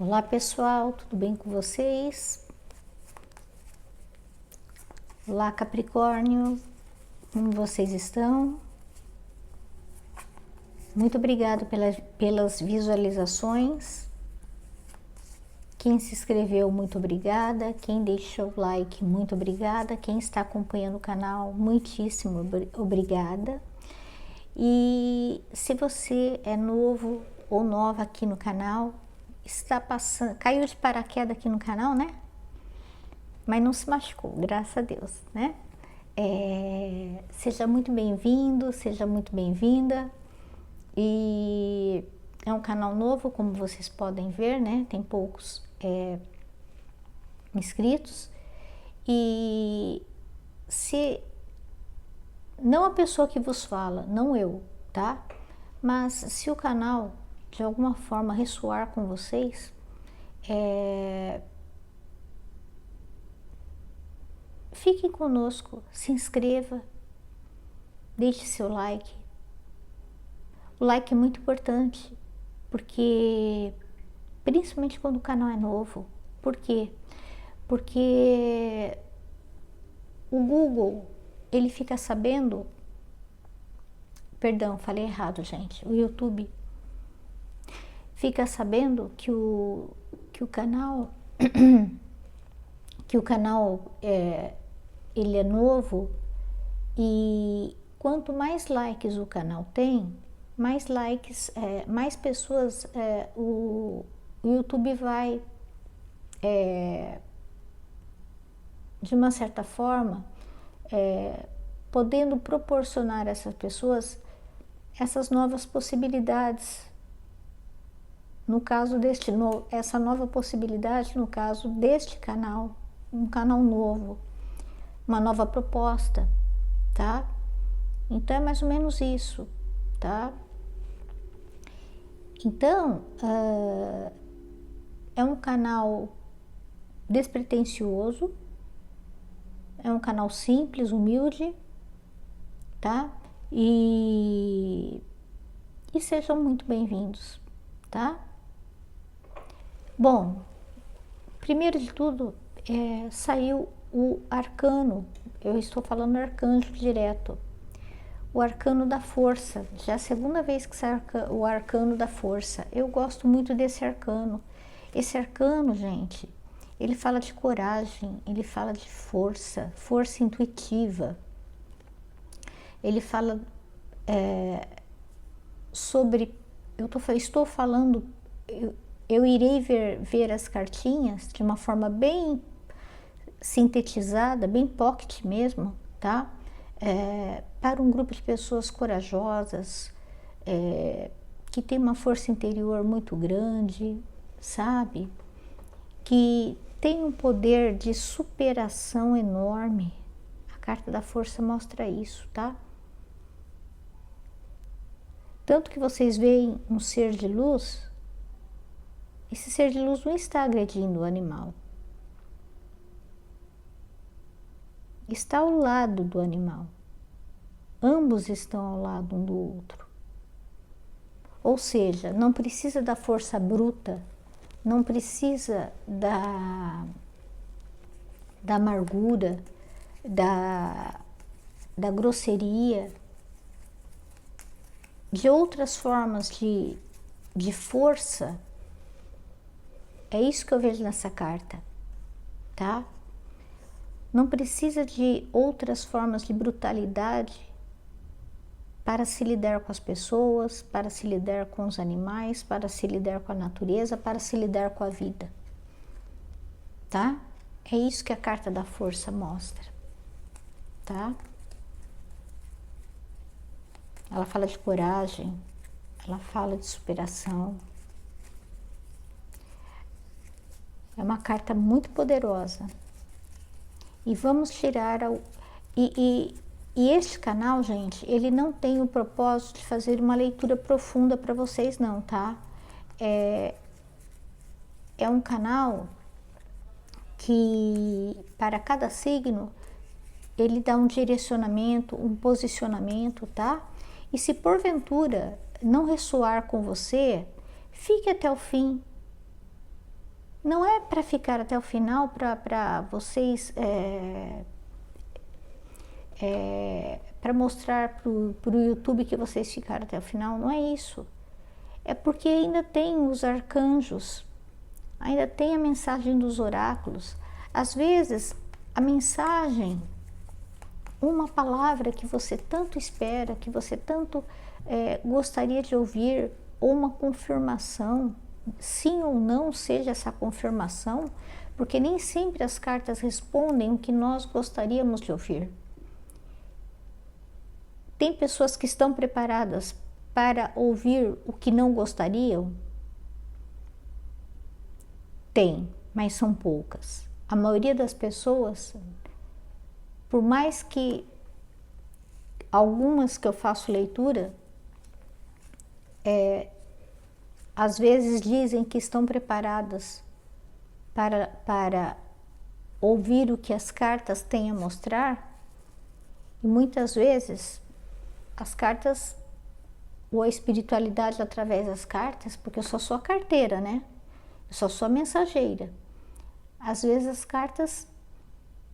Olá pessoal, tudo bem com vocês? Olá Capricórnio, como vocês estão? Muito obrigado pelas visualizações. Quem se inscreveu, muito obrigada. Quem deixou o like, muito obrigada. Quem está acompanhando o canal, muitíssimo obrigada. E se você é novo ou nova aqui no canal, caiu de paraquedas aqui no canal, né? Mas não se machucou, graças a Deus, né? Seja muito bem-vindo, seja muito bem-vinda. E é um canal novo, como vocês podem ver, né? Tem poucos inscritos. E se não a pessoa que vos fala, não eu, tá? Mas se o canal de alguma forma ressoar com vocês, fiquem conosco, se inscreva, deixe seu like. O like é muito importante, porque principalmente quando o canal é novo. Por quê? Porque o Google, ele fica sabendo, perdão, falei errado, gente, o YouTube fica sabendo que o canal ele é novo, e quanto mais likes o canal tem, mais likes, mais pessoas o YouTube vai de uma certa forma podendo proporcionar a essas pessoas essas novas possibilidades. No caso essa nova possibilidade, no caso deste canal, um canal novo, uma nova proposta, tá? Então é mais ou menos isso, tá? Então, é um canal despretensioso, é um canal simples, humilde, tá? E sejam muito bem-vindos, tá? Bom, primeiro de tudo, saiu o arcano, eu estou falando arcanjo direto, o arcano da força. Já é a segunda vez que sai o arcano da força. Eu gosto muito desse arcano. Esse arcano, gente, ele fala de coragem, ele fala de força, força intuitiva. Ele fala sobre, estou falando, eu irei ver as cartinhas de uma forma bem sintetizada, bem pocket mesmo, tá? Para um grupo de pessoas corajosas, que tem uma força interior muito grande, sabe? Que tem um poder de superação enorme. A carta da força mostra isso, tá? Tanto que vocês veem um ser de luz, esse ser de luz não está agredindo o animal. Está ao lado do animal. Ambos estão ao lado um do outro. Ou seja, não precisa da força bruta, não precisa da amargura, da grosseria, de outras formas de força. É isso que eu vejo nessa carta, tá? Não precisa de outras formas de brutalidade para se lidar com as pessoas, para se lidar com os animais, para se lidar com a natureza, para se lidar com a vida, tá? É isso que a carta da força mostra, tá? Ela fala de coragem, ela fala de superação. É uma carta muito poderosa. E vamos tirar e este canal, gente, ele não tem o propósito de fazer uma leitura profunda para vocês, não, tá? É um canal que, para cada signo, ele dá um direcionamento, um posicionamento, tá? E se porventura não ressoar com você, fique até o fim, Não é para ficar até o final, para vocês, para mostrar para o YouTube que vocês ficaram até o final, não é isso. É porque ainda tem os arcanjos, ainda tem a mensagem dos oráculos. Às vezes, a mensagem, uma palavra que você tanto espera, que você tanto gostaria de ouvir, ou uma confirmação, sim ou não seja essa confirmação, porque nem sempre as cartas respondem o que nós gostaríamos de ouvir. Tem pessoas que estão preparadas para ouvir o que não gostariam? Tem, mas são poucas. A maioria das pessoas, por mais que algumas que eu faço leitura, às vezes dizem que estão preparadas para ouvir o que as cartas têm a mostrar, e muitas vezes as cartas, ou a espiritualidade através das cartas, porque eu só sou a carteira, né? Eu só sou a mensageira. Às vezes as cartas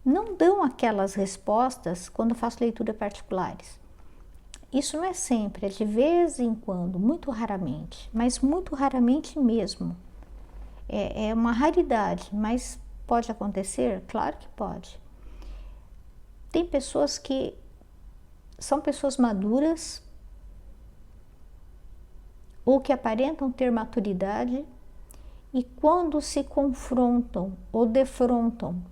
não dão aquelas respostas quando eu faço leitura particulares. Isso não é sempre, é de vez em quando, muito raramente, mas muito raramente mesmo. É uma raridade, mas pode acontecer? Claro que pode. Tem pessoas que são pessoas maduras ou que aparentam ter maturidade e quando se confrontam ou defrontam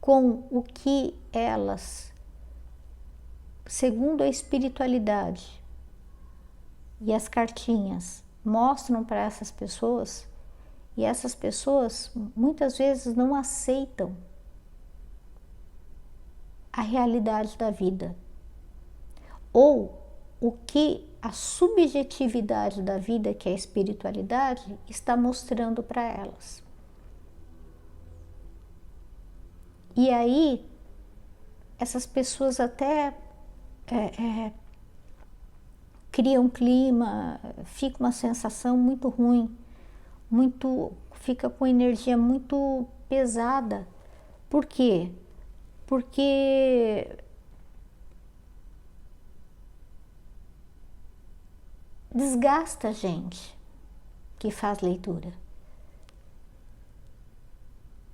com o que elas, segundo a espiritualidade e as cartinhas, mostram para essas pessoas, e essas pessoas muitas vezes não aceitam a realidade da vida, ou o que a subjetividade da vida, que é a espiritualidade, está mostrando para elas. E aí, essas pessoas até criam um clima, fica uma sensação muito ruim, fica com energia muito pesada. Por quê? Porque desgasta a gente que faz leitura.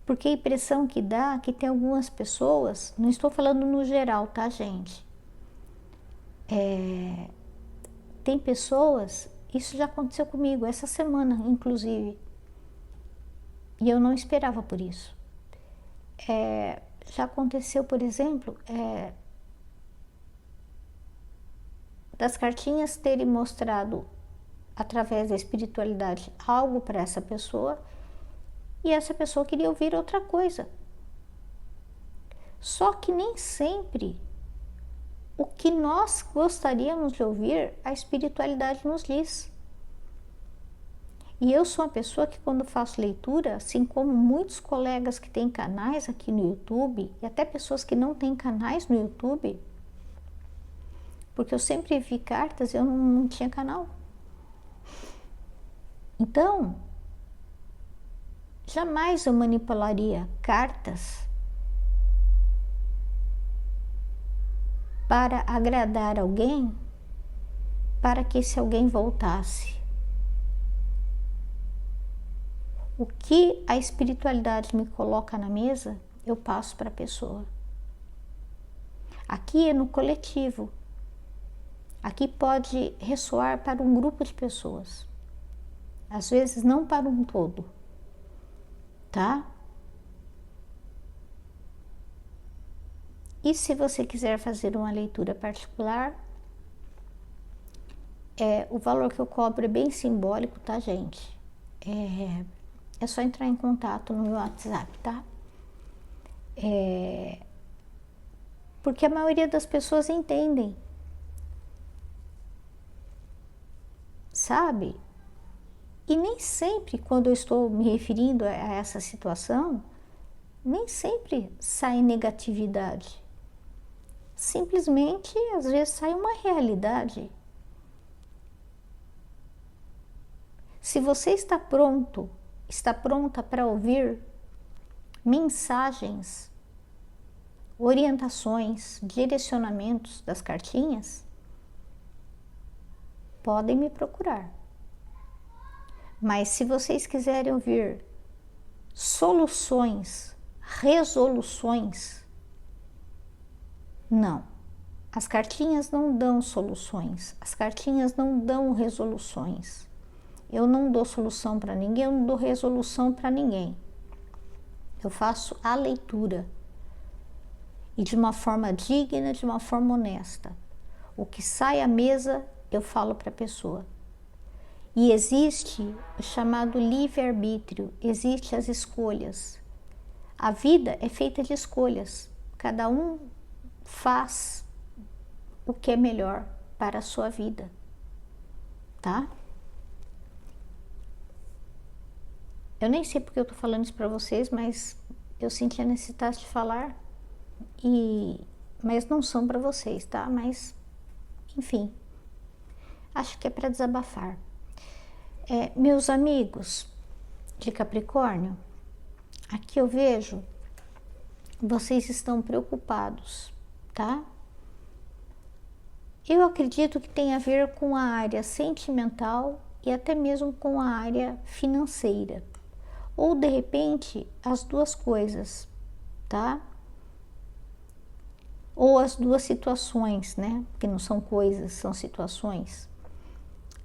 Porque a impressão que dá é que tem algumas pessoas, não estou falando no geral, tá, gente? Tem pessoas, isso já aconteceu comigo essa semana, inclusive, e eu não esperava por isso. Já aconteceu, por exemplo, das cartinhas terem mostrado, através da espiritualidade, algo para essa pessoa, e essa pessoa queria ouvir outra coisa. Só que nem sempre o que nós gostaríamos de ouvir, a espiritualidade nos diz. E eu sou uma pessoa que, quando faço leitura, assim como muitos colegas que têm canais aqui no YouTube, e até pessoas que não têm canais no YouTube, porque eu sempre vi cartas e eu não tinha canal. Então, jamais eu manipularia cartas para agradar alguém, para que esse alguém voltasse. O que a espiritualidade me coloca na mesa, eu passo para a pessoa. Aqui é no coletivo. Aqui pode ressoar para um grupo de pessoas. Às vezes não para um todo, tá? E se você quiser fazer uma leitura particular, o valor que eu cobro é bem simbólico, tá, gente? É só entrar em contato no meu WhatsApp, tá? Porque a maioria das pessoas entendem, sabe? E nem sempre, quando eu estou me referindo a essa situação, nem sempre sai negatividade. Simplesmente, às vezes, sai uma realidade. Se você está pronto está pronta para ouvir mensagens, orientações, direcionamentos das cartinhas? Podem me procurar. Mas se vocês quiserem ouvir soluções, resoluções, não. As cartinhas não dão soluções, as cartinhas não dão resoluções. Eu não dou solução para ninguém, eu não dou resolução para ninguém. Eu faço a leitura. E de uma forma digna, de uma forma honesta. O que sai à mesa, eu falo para a pessoa. E existe o chamado livre-arbítrio, existem as escolhas. A vida é feita de escolhas. Cada um faz o que é melhor para a sua vida, tá? Eu nem sei porque eu tô falando isso para vocês, mas eu senti a necessidade de falar, mas não são para vocês, tá? Mas, enfim, acho que é para desabafar. Meus amigos de Capricórnio, aqui eu vejo, vocês estão preocupados, tá? Eu acredito que tem a ver com a área sentimental e até mesmo com a área financeira. Ou de repente, as duas coisas, tá? Ou as duas situações, né? Porque não são coisas, são situações.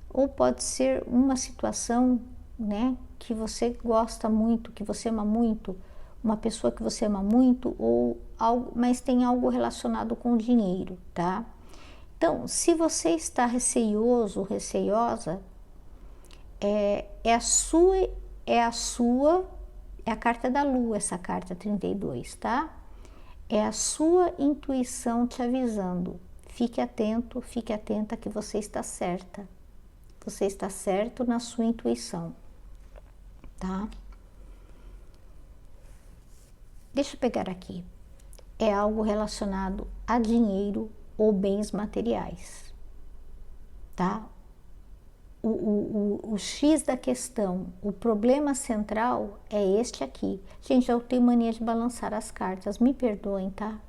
Ou pode ser uma situação, né? Que você gosta muito, que você ama muito, uma pessoa que você ama muito, ou algo, mas tem algo relacionado com dinheiro, tá? Então, se você está receioso, receiosa, é a carta da lua, essa carta 32, tá? É a sua intuição te avisando. Fique atento, fique atenta que você está certa. Você está certo na sua intuição, tá? Deixa eu pegar aqui. É algo relacionado a dinheiro ou bens materiais, tá? O X da questão, o problema central é este aqui. Gente, eu tenho mania de balançar as cartas, me perdoem, tá?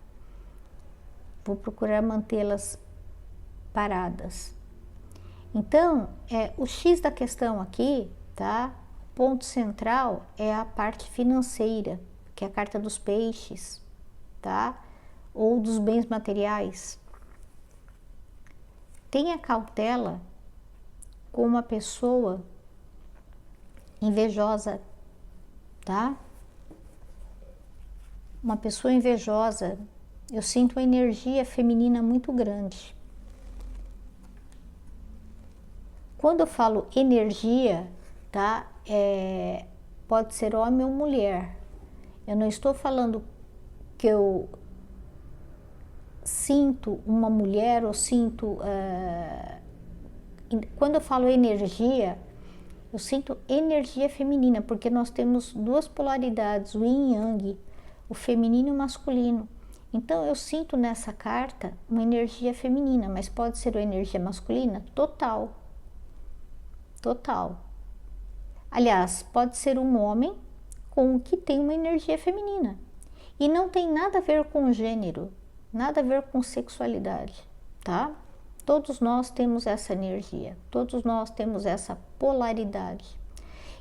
Vou procurar mantê-las paradas. Então, o X da questão aqui, tá? O ponto central é a parte financeira, que é a carta dos peixes, tá? Ou dos bens materiais. Tenha cautela com uma pessoa invejosa, tá? Uma pessoa invejosa, eu sinto uma energia feminina muito grande. Quando eu falo energia, tá? Pode ser homem ou mulher. Eu não estou falando que eu sinto uma mulher ou sinto... Quando eu falo energia, eu sinto energia feminina, porque nós temos duas polaridades, o yin e yang, o feminino e o masculino. Então eu sinto nessa carta uma energia feminina, mas pode ser uma energia masculina? Total. Total. Aliás, pode ser um homem com o que tem uma energia feminina. E não tem nada a ver com gênero, nada a ver com sexualidade, tá? Todos nós temos essa energia, todos nós temos essa polaridade.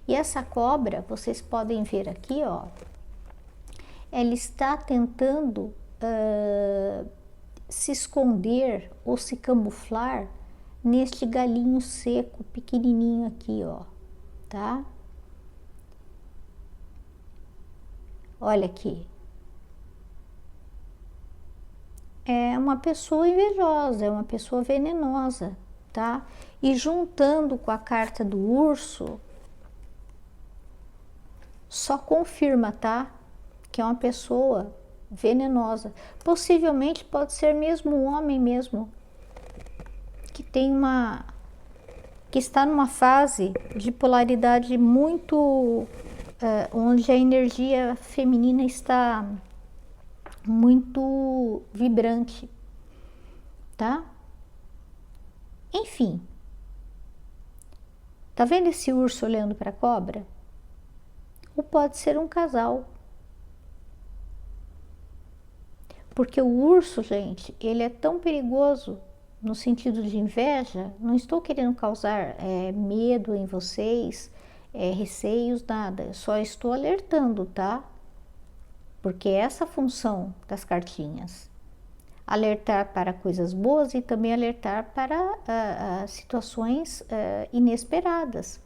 E essa cobra, vocês podem ver aqui, ó, ela está tentando se esconder ou se camuflar neste galinho seco, pequenininho aqui, ó, tá? Olha aqui. É uma pessoa invejosa, é uma pessoa venenosa, tá? E juntando com a carta do urso, só confirma, tá? Que é uma pessoa venenosa. Possivelmente pode ser mesmo um homem mesmo, que tem que está numa fase de polaridade muito, onde a energia feminina está muito vibrante, tá? Enfim, tá vendo esse urso olhando para a cobra? ou pode ser um casal. Porque o urso, gente, ele é tão perigoso no sentido de inveja. Não estou querendo causar medo em vocês, receios, nada. Só estou alertando, tá? Porque essa função das cartinhas. Alertar para coisas boas e também alertar para situações inesperadas.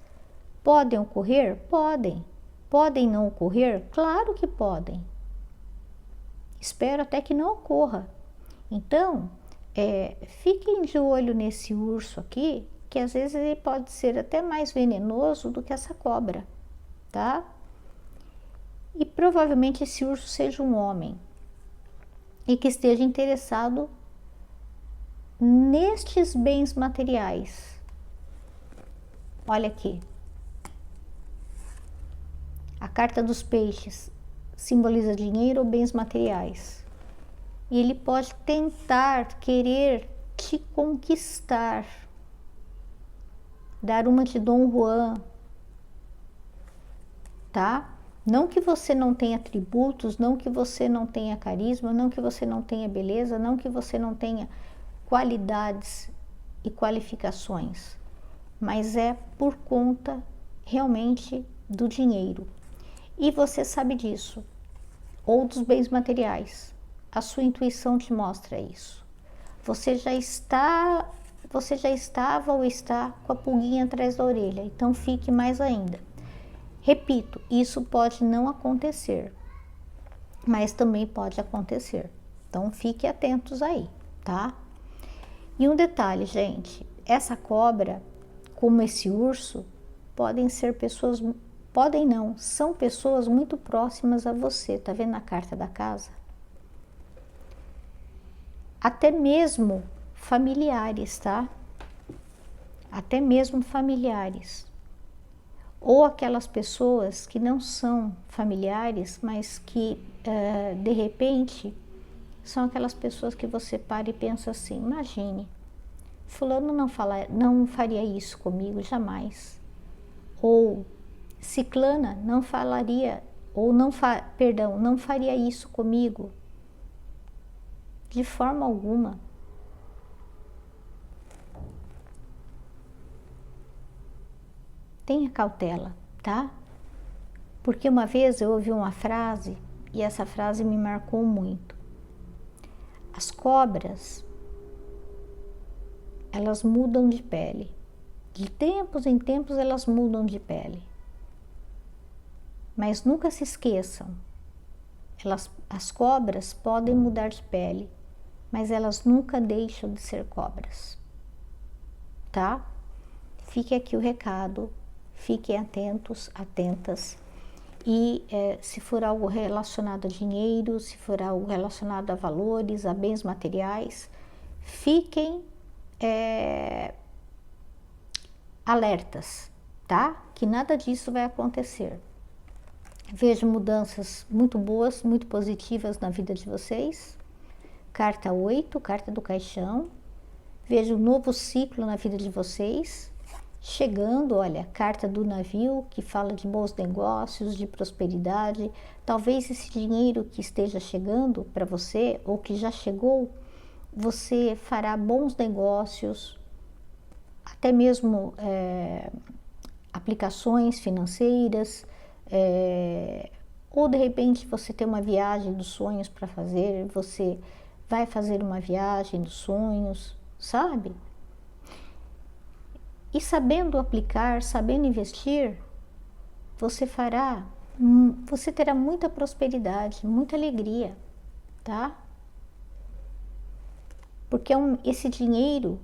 Podem ocorrer? Podem. Podem não ocorrer? Claro que podem. Espero até que não ocorra. Então, fiquem de olho nesse urso aqui, que às vezes ele pode ser até mais venenoso do que essa cobra, tá? E provavelmente esse urso seja um homem e que esteja interessado nestes bens materiais. Olha aqui. A carta dos peixes simboliza dinheiro ou bens materiais. E ele pode tentar querer te conquistar, dar uma de Dom Juan, tá? Não que você não tenha atributos, não que você não tenha carisma, não que você não tenha beleza, não que você não tenha qualidades e qualificações, mas é por conta realmente do dinheiro. E você sabe disso, ou dos bens materiais. A sua intuição te mostra isso. Você já estava ou está com a pulguinha atrás da orelha, então fique mais ainda. Repito, isso pode não acontecer, mas também pode acontecer. Então fiquem atentos aí, tá? E um detalhe, gente, essa cobra, como esse urso, podem ser pessoas, podem não, são pessoas muito próximas a você, tá vendo a carta da casa? Até mesmo familiares, tá? Até mesmo familiares. Ou aquelas pessoas que não são familiares, mas que de repente são aquelas pessoas que você para e pensa assim: imagine, fulano não faria isso comigo jamais. Ou ciclana não falaria, ou não faria isso comigo de forma alguma. Tenha cautela, tá? Porque uma vez eu ouvi uma frase e essa frase me marcou muito. As cobras, elas mudam de pele. De tempos em tempos elas mudam de pele. Mas nunca se esqueçam, as cobras podem mudar de pele, mas elas nunca deixam de ser cobras, tá? Fique aqui o recado. Fiquem atentos, atentas. E se for algo relacionado a dinheiro, se for algo relacionado a valores, a bens materiais, fiquem alertas, tá? Que nada disso vai acontecer. Vejo mudanças muito boas, muito positivas na vida de vocês. Carta 8, carta do caixão. Vejo um novo ciclo na vida de vocês. Chegando, olha, carta do navio, que fala de bons negócios, de prosperidade. Talvez esse dinheiro que esteja chegando para você, ou que já chegou, você fará bons negócios, até mesmo aplicações financeiras, ou de repente você tem uma viagem dos sonhos para fazer, você vai fazer uma viagem dos sonhos, sabe? E sabendo aplicar, sabendo investir, você terá muita prosperidade, muita alegria, tá? Porque esse dinheiro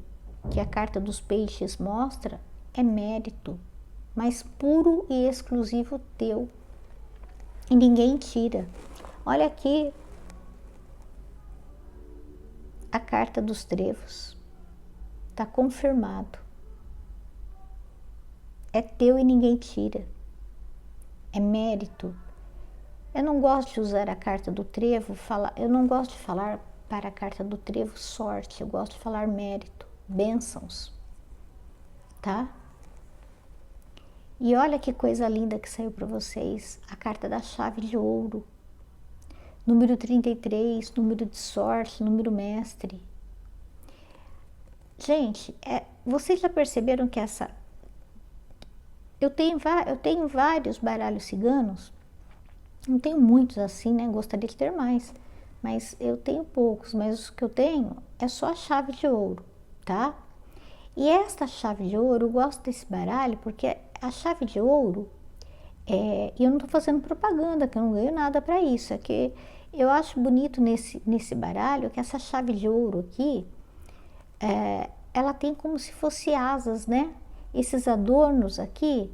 que a carta dos peixes mostra é mérito, mas puro e exclusivo teu. E ninguém tira. Olha aqui a carta dos trevos. Tá confirmado. É teu e ninguém tira. É mérito. Eu não gosto de usar a carta do trevo, eu não gosto de falar para a carta do trevo sorte, eu gosto de falar mérito, bênçãos, tá? E olha que coisa linda que saiu para vocês, a carta da chave de ouro. Número 33, número de sorte, número mestre. Gente, vocês já perceberam que eu tenho vários baralhos ciganos, não tenho muitos assim, né? Gostaria de ter mais, mas eu tenho poucos, mas os que eu tenho é só a chave de ouro, tá? E esta chave de ouro, eu gosto desse baralho porque a chave de ouro, e eu não tô fazendo propaganda, que eu não ganho nada para isso, é que eu acho bonito nesse baralho que essa chave de ouro aqui, ela tem como se fosse asas, né? Esses adornos aqui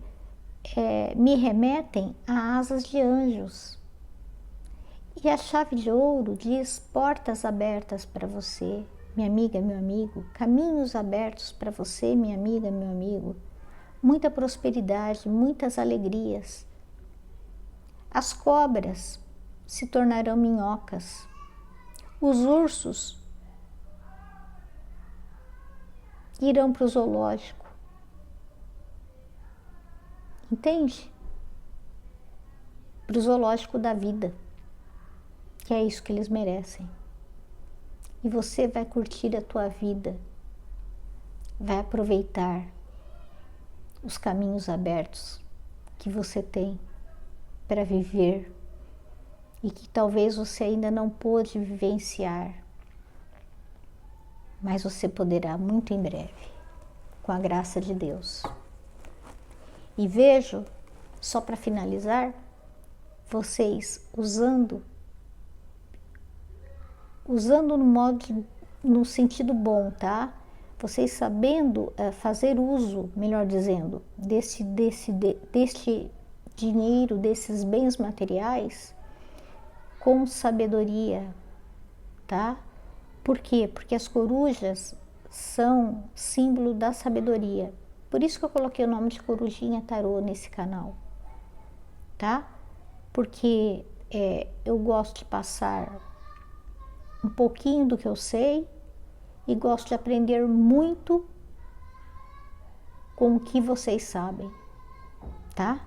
me remetem a asas de anjos. E a chave de ouro diz portas abertas para você, minha amiga, meu amigo, caminhos abertos para você, minha amiga, meu amigo, muita prosperidade, muitas alegrias. As cobras se tornarão minhocas, os ursos irão para o zoológico. Entende? Para o zoológico da vida, que é isso que eles merecem. E você vai curtir a tua vida, vai aproveitar os caminhos abertos que você tem para viver e que talvez você ainda não pôde vivenciar, mas você poderá muito em breve, com a graça de Deus. E vejo, só para finalizar, vocês usando no sentido bom, tá? Vocês sabendo fazer uso, melhor dizendo, deste dinheiro, desses bens materiais, com sabedoria, tá? Por quê? Porque as corujas são símbolo da sabedoria. Por isso que eu coloquei o nome de Corujinha Tarô nesse canal, tá? Porque eu gosto de passar um pouquinho do que eu sei e gosto de aprender muito com o que vocês sabem, tá?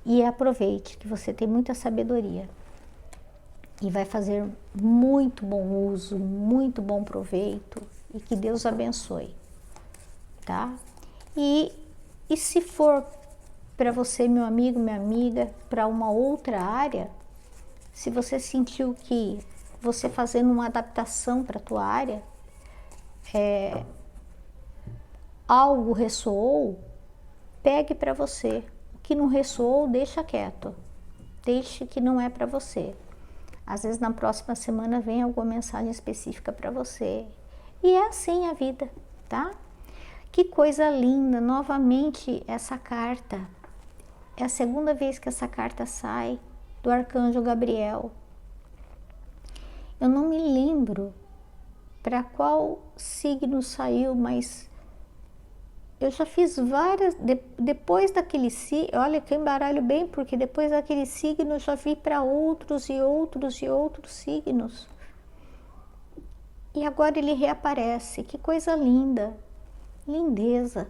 E aproveite que você tem muita sabedoria e vai fazer muito bom uso, muito bom proveito e que Deus abençoe, tá? E se for para você, meu amigo, minha amiga, para uma outra área, se você sentiu que você fazendo uma adaptação para a tua área, algo ressoou, pegue para você. O que não ressoou, deixa quieto. Deixe que não é para você. Às vezes na próxima semana vem alguma mensagem específica para você. E é assim a vida, tá? Que coisa linda, novamente essa carta. É a segunda vez que essa carta sai do Arcanjo Gabriel. Eu não me lembro para qual signo saiu, mas eu já fiz várias, depois daquele signo, olha que eu embaralho bem, porque depois daquele signo eu já vi para outros e outros e outros signos. E agora ele reaparece, que coisa linda, lindeza.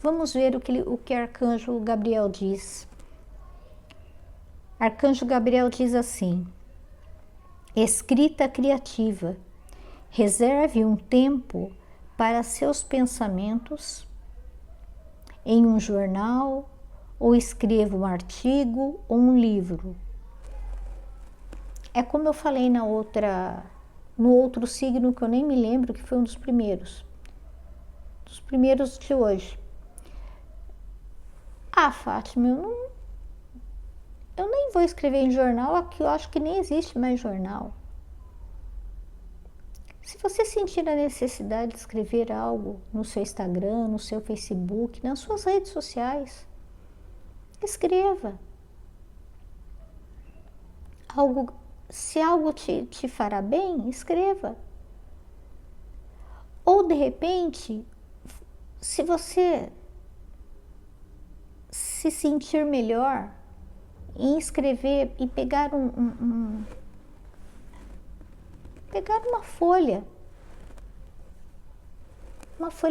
Vamos ver o que Arcanjo Gabriel diz. Arcanjo Gabriel diz assim: escrita criativa, reserve um tempo para seus pensamentos em um jornal, ou escreva um artigo ou um livro. É como eu falei no outro signo que eu nem me lembro, que foi um dos primeiros de hoje. Ah, Fátima, eu nem vou escrever em jornal, aqui eu acho que nem existe mais jornal. Se você sentir a necessidade de escrever algo no seu Instagram, no seu Facebook, nas suas redes sociais, escreva. Se algo te fará bem, escreva. Ou de repente, se você se sentir melhor em escrever e pegar pegar uma folha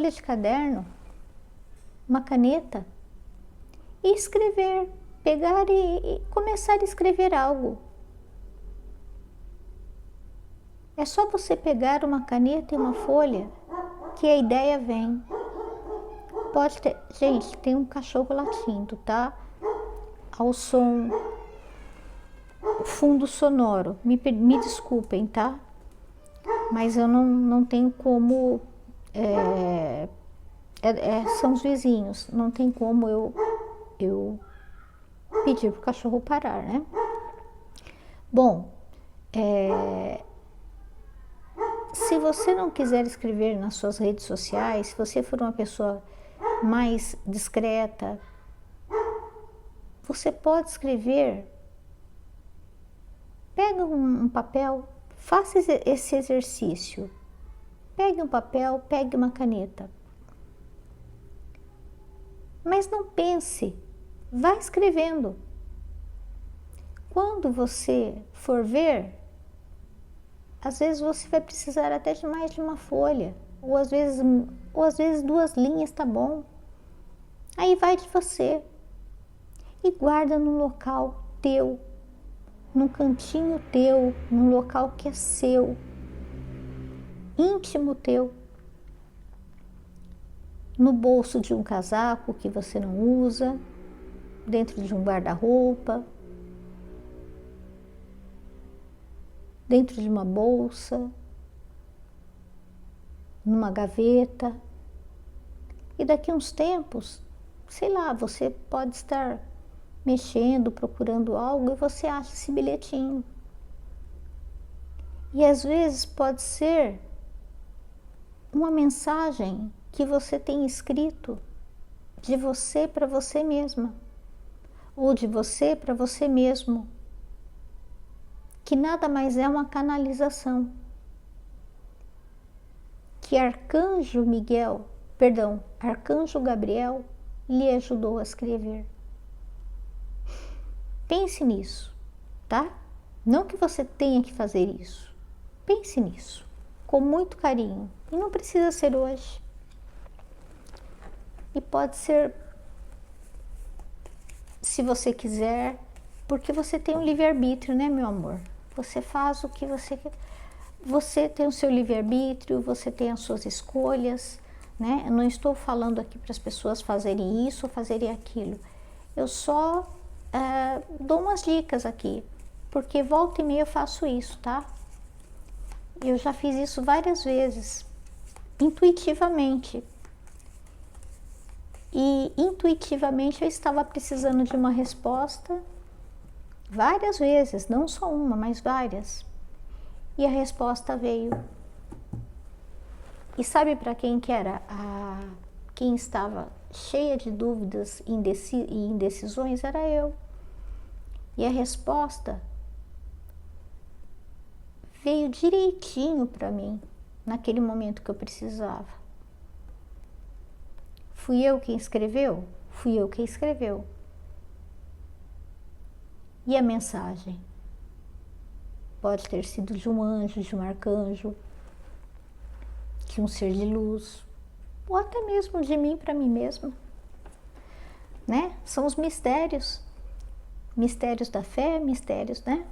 de caderno, uma caneta e escrever, pegar e começar a escrever algo. É só você pegar uma caneta e uma folha que a ideia vem. Pode ter, gente, tem um cachorro latindo, tá? Ao som, fundo sonoro. Me desculpem, tá? Mas eu não tenho como. São os vizinhos, não tem como eu pedir pro cachorro parar, né? Bom, se você não quiser escrever nas suas redes sociais, se você for uma pessoa mais discreta, você pode escrever. Pega um papel, faça esse exercício. Pegue um papel, pegue uma caneta. Mas não pense, vá escrevendo. Quando você for ver, às vezes você vai precisar até de mais de uma folha, ou às vezes 2 linhas tá bom. Aí vai de você e guarda num local teu, num cantinho teu, num local que é seu, íntimo teu, no bolso de um casaco que você não usa, dentro de um guarda-roupa, dentro de uma bolsa, numa gaveta. E daqui a uns tempos, sei lá, você pode estar mexendo, procurando algo e você acha esse bilhetinho. E às vezes pode ser uma mensagem que você tem escrito de você para você mesma, ou de você para você mesmo, que nada mais é uma canalização que Arcanjo Gabriel lhe ajudou a escrever. Pense nisso, tá? Não que você tenha que fazer isso. Pense nisso, com muito carinho. E não precisa ser hoje. E pode ser, se você quiser, porque você tem um livre-arbítrio, né, meu amor? Você faz o que você quer. Você tem o seu livre-arbítrio, você tem as suas escolhas, né? Eu não estou falando aqui para as pessoas fazerem isso ou fazerem aquilo. Eu só dou umas dicas aqui, porque volta e meia eu faço isso, tá? Eu já fiz isso várias vezes, intuitivamente. E intuitivamente eu estava precisando de uma resposta várias vezes, não só uma, mas várias. E a resposta veio. E sabe para quem que era? Quem estava cheia de dúvidas e indecisões era eu. E a resposta veio direitinho para mim, naquele momento que eu precisava. Fui eu quem escreveu? Fui eu quem escreveu. E a mensagem? Pode ter sido de um anjo, de um arcanjo, de um ser de luz, ou até mesmo de mim para mim mesma, né? São os mistérios da fé, mistérios, né?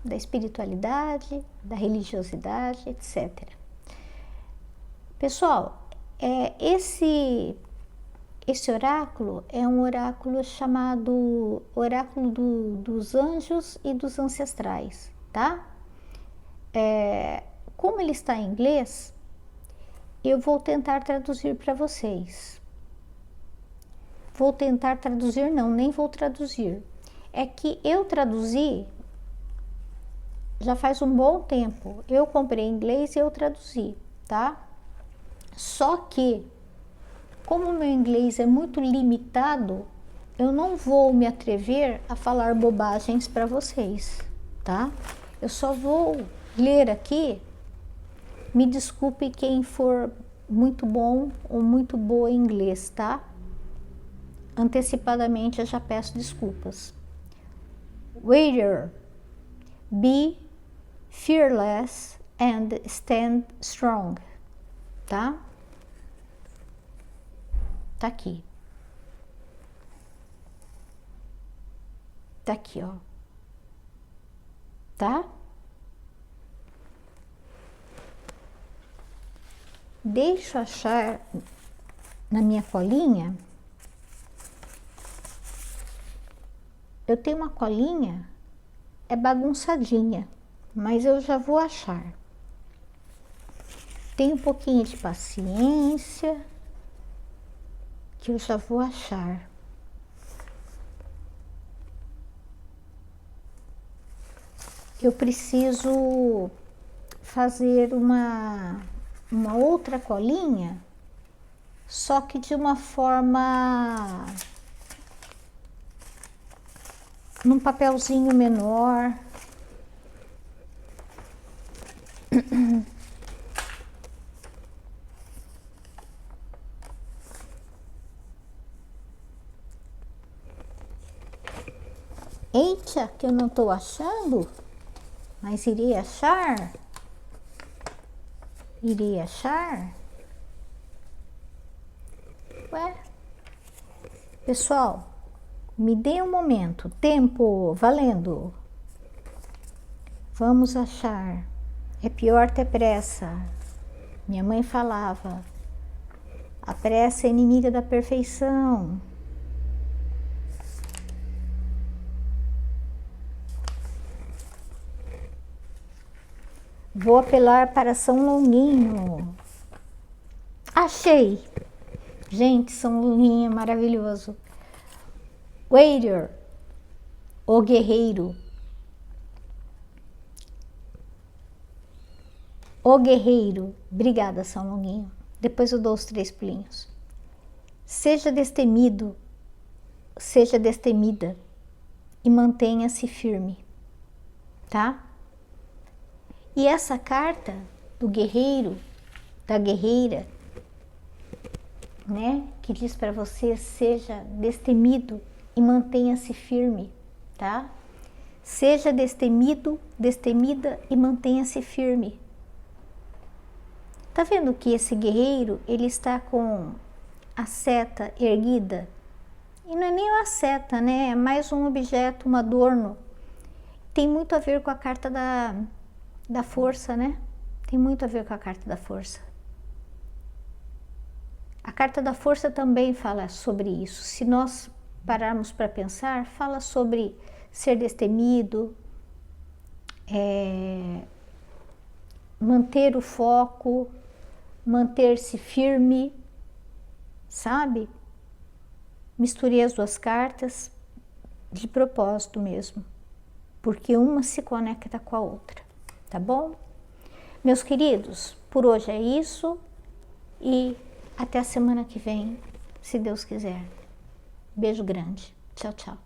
Da espiritualidade, da religiosidade, etc. Pessoal, esse oráculo é um oráculo chamado oráculo dos anjos e dos ancestrais, tá? Como ele está em inglês, eu vou tentar traduzir para vocês. Vou tentar traduzir, não, nem vou traduzir. É que eu traduzi já faz um bom tempo. Eu comprei em inglês e eu traduzi, tá? Só que, como o meu inglês é muito limitado, eu não vou me atrever a falar bobagens para vocês, tá? Eu só vou ler aqui. Me desculpe quem for muito bom ou muito boa em inglês, tá? Antecipadamente eu já peço desculpas. Warrior, be fearless and stand strong, tá? Tá aqui. tá aqui, ó. Tá? Deixo achar na minha colinha. Eu tenho uma colinha, é bagunçadinha, mas eu já vou achar. Tenha um pouquinho de paciência, que eu já vou achar. Eu preciso fazer uma outra colinha, só que de uma forma, num papelzinho menor. Eita, que eu não tô achando, mas irei achar. Irei achar. Ué, pessoal, me dê um momento, tempo, valendo. Vamos achar. É pior ter pressa. Minha mãe falava, a pressa é inimiga da perfeição. Vou apelar para São Longuinho. Achei! Gente, São Longuinho é maravilhoso. Warrior, o guerreiro. O guerreiro. Obrigada, São Longuinho. Depois eu dou os 3 pulinhos. Seja destemido, seja destemida e mantenha-se firme, tá? E essa carta do guerreiro, da guerreira, né? Que diz para você, seja destemido e mantenha-se firme, tá? Seja destemido, destemida e mantenha-se firme. Tá vendo que esse guerreiro, ele está com a seta erguida? E não é nem uma seta, né? É mais um objeto, um adorno. Tem muito a ver com a carta da força, né? Tem muito a ver com a carta da força. A carta da força também fala sobre isso. Se nós pararmos para pensar, fala sobre ser destemido, manter o foco, manter-se firme, sabe? Misturei as 2 cartas de propósito mesmo, porque uma se conecta com a outra, tá bom? Meus queridos, por hoje é isso e até a semana que vem, se Deus quiser. Beijo grande. Tchau, tchau.